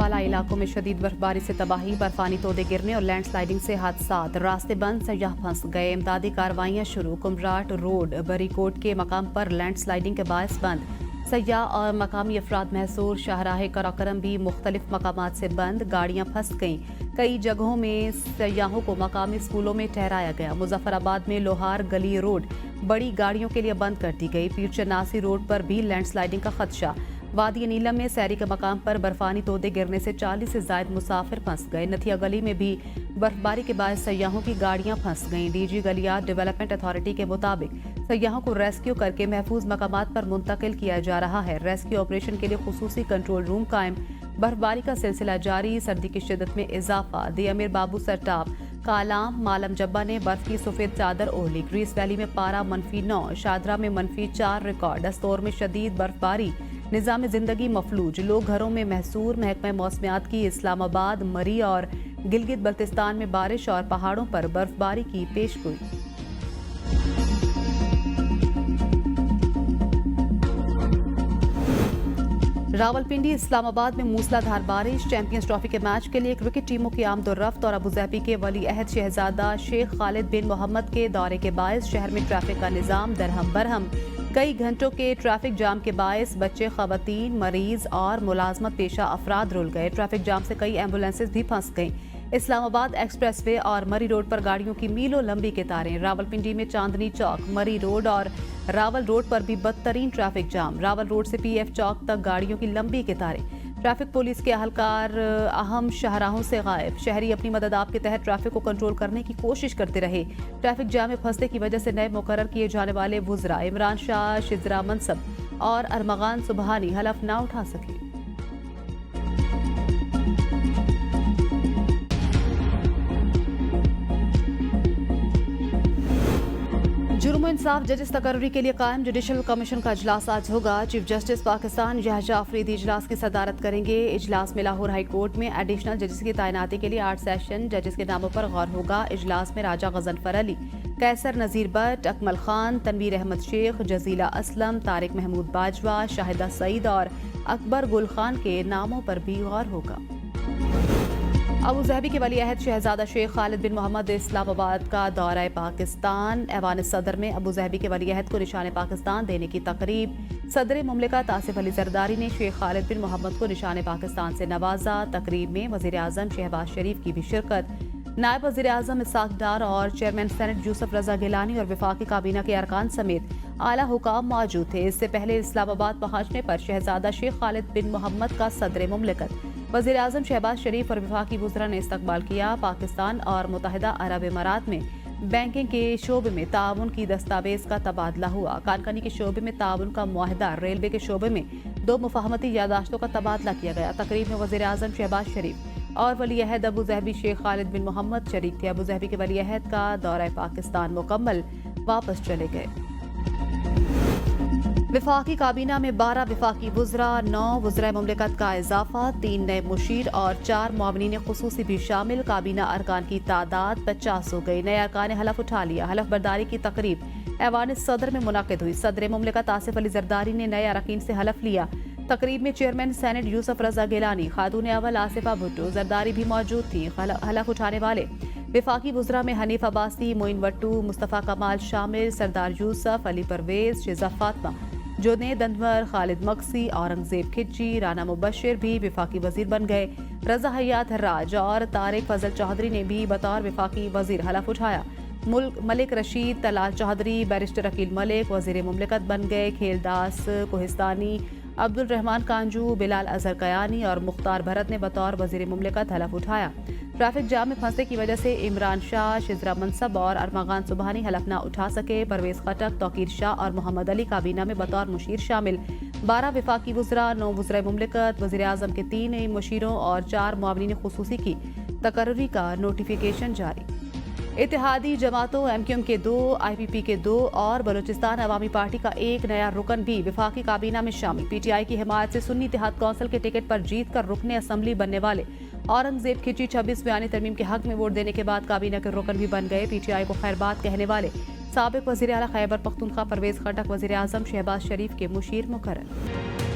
بالا علاقوں میں شدید برفباری سے تباہی، برفانی تودے گرنے اور لینڈ سلائیڈنگ سے حادثات، راستے بند، سیاح پھنس گئے، امدادی کارروائیاں شروع، کمراٹ روڈ بری کوٹ کے مقام پر لینڈ سلائیڈنگ کے باعث بند، سیاح اور مقامی افراد محصور، شاہراہ قراقرم بھی مختلف مقامات سے بند، گاڑیاں پھنس گئیں، کئی جگہوں میں سیاحوں کو مقامی اسکولوں میں ٹھہرایا گیا، مظفر آباد میں لوہار گلی روڈ بڑی گاڑیوں کے لیے بند کر دی گئی، پیر چناسی روڈ پر بھی لینڈ سلائیڈنگ کا خدشہ، وادی نیلم میں سیری کے مقام پر برفانی تودے گرنے سے 40 سے زائد مسافر پھنس گئے، نتھیا گلی میں بھی برفباری کے باعث سیاحوں کی گاڑیاں پھنس گئیں، D G Galiyat development authority کے مطابق سیاحوں کو ریسکیو کر کے محفوظ مقامات پر منتقل کیا جا رہا ہے، ریسکیو آپریشن کے لیے خصوصی کنٹرول روم قائم، برفباری کا سلسلہ جاری، سردی کی شدت میں اضافہ، دی امیر بابو سرٹاپ کالام مالم جبہ نے برف کی سفید چادر اوڑھ لی، گریس ویلی میں پارہ -9، شادرہ میں -4 ریکارڈ، استور میں شدید برفباری، نظام زندگی مفلوج، لوگ گھروں میں محصور، محکمہ موسمیات کی اسلام آباد، مری اور گلگت بلتستان میں بارش اور پہاڑوں پر برفباری کی پیشگوئی۔ راولپنڈی اسلام آباد میں موسلا دھار بارش، چیمپئنز ٹرافی کے میچ کے لیے کرکٹ ٹیموں کی آمد و رفت اور ابوظہبی کے ولی عہد شہزادہ شیخ خالد بن محمد کے دورے کے باعث شہر میں ٹریفک کا نظام درہم برہم، کئی گھنٹوں کے ٹریفک جام کے باعث بچے، خواتین، مریض اور ملازمت پیشہ افراد رول گئے، ٹریفک جام سے کئی ایمبولینسز بھی پھنس گئیں، اسلام آباد ایکسپریس وے اور مری روڈ پر گاڑیوں کی میلوں لمبی قطاریں، راولپنڈی میں چاندنی چوک، مری روڈ اور راول روڈ پر بھی بدترین ٹریفک جام، راول روڈ سے پی ایف چوک تک گاڑیوں کی لمبی قطاریں، ٹریفک پولیس کے اہلکار اہم شاہراہوں سے غائب، شہری اپنی مدد آپ کے تحت ٹریفک کو کنٹرول کرنے کی کوشش کرتے رہے، ٹریفک جام میں پھنسنے کی وجہ سے نئے مقرر کیے جانے والے وزراء عمران شاہ شزرا منصب اور ارمغان سبحانی حلف نہ اٹھا سکے۔ جرم و انصاف ججز تقرری کے لیے قائم جوڈیشل کمیشن کا اجلاس آج ہوگا، چیف جسٹس پاکستان یحییٰ آفریدی اجلاس کی صدارت کریں گے، اجلاس میں لاہور ہائی کورٹ میں ایڈیشنل ججز کی تعیناتی کے لیے 8 سیشن ججز کے ناموں پر غور ہوگا، اجلاس میں راجہ غضنفر علی، قیصر نذیر بٹ، اکمل خان، تنویر احمد شیخ، جزیلہ اسلم، طارق محمود باجوہ، شاہدہ سعید اور اکبر گل خان کے ناموں پر بھی غور ہوگا۔ ابوظہبی کے ولی عہد شہزادہ شیخ خالد بن محمد اسلام آباد کا دورہ پاکستان، ایوان صدر میں ابوظہبی کے ولی عہد کو نشان پاکستان دینے کی تقریب، صدر مملکت آصف علی زرداری نے شیخ خالد بن محمد کو نشان پاکستان سے نوازا، تقریب میں وزیر اعظم شہباز شریف کی بھی شرکت، نائب وزیر اعظم اسحاق ڈار اور چیئرمین سینٹ یوسف رضا گیلانی اور وفاقی کابینہ کے ارکان سمیت اعلیٰ حکام موجود تھے، اس سے پہلے اسلام آباد پہنچنے پر شہزادہ شیخ خالد بن محمد کا صدر مملکت وزیر اعظم شہباز شریف اور وفاقی وزراء نے استقبال کیا، پاکستان اور متحدہ عرب امارات میں بینکنگ کے شعبے میں تعاون کی دستاویز کا تبادلہ ہوا، کانکنی کے شعبے میں تعاون کا معاہدہ، ریلوے کے شعبے میں 2 مفاہمتی یادداشتوں کا تبادلہ کیا گیا، تقریب میں وزیر اعظم شہباز شریف اور ولی عہد ابوظہبی شیخ خالد بن محمد شریک تھے، ابوظہبی کے ولی عہد کا دورہ پاکستان مکمل، واپس چلے گئے۔ وفاقی کابینہ میں 12 وفاقی وزراء، 9 وزرائے مملکت کا اضافہ، 3 نئے مشیر اور 4 معاونین خصوصی بھی شامل، کابینہ ارکان کی تعداد 50 ہو گئی، نئے ارکان نے حلف اٹھا لیا، حلف برداری کی تقریب ایوان صدر میں منعقد ہوئی، صدر مملکت آصف علی زرداری نے نئے اراکین سے حلف لیا، تقریب میں چیئرمین سینٹ یوسف رضا گیلانی، خاتون اول آصفہ بھٹو زرداری بھی موجود تھیں، حلف اٹھانے والے وفاقی وزراء میں حنیف عباسی، معین وٹو، مصطفیٰ کمال شامل، سردار یوسف، علی پرویز، شیزہ فاطمہ، جنید انور، خالد مقصی، اورنگزیب کھچی، رانا مبشر بھی وفاقی وزیر بن گئے، رضا حیات حراج اور طارق فضل چودھری نے بھی بطور وفاقی وزیر حلف اٹھایا، ملک رشید، طلال چودھری، بیرسٹر عقیل ملک وزیر مملکت بن گئے، کھیل داس کوہستانی، عبد الرحمان کانجو، بلال اظہر کیانی اور مختار بھرت نے بطور وزیر مملکت حلف اٹھایا، ٹریفک جام میں پھنسنے کی وجہ سے عمران شاہ شزرا منصب اور ارمغان سبحانی حلف نہ اٹھا سکے، پرویز خٹک، توقیر شاہ اور محمد علی کابینہ میں بطور مشیر شامل، 12 وفاقی وزراء، 9 وزرائے مملکت، وزیر اعظم کے 3 مشیروں اور 4 معاونین خصوصی کی تقرری کا نوٹیفیکیشن جاری۔ اتحادی جماعتوں ایم کیو ایم کے 2، آئی پی پی کے 2 اور بلوچستان عوامی پارٹی کا 1 نیا رکن بھی وفاقی کابینہ میں شامل، پی ٹی آئی کی حمایت سے سنی اتحاد کونسل کے ٹکٹ پر جیت کر رکن اسمبلی بننے والے اورنگزیب کھچی 26 بیانی ترمیم کے حق میں ووٹ دینے کے بعد کابینہ کے رکن بھی بن گئے، پی ٹی آئی کو خیر بات کہنے والے سابق وزیر اعلیٰ خیبر پختونخوا پرویز خٹک وزیر اعظم شہباز شریف کے مشیر مقرر۔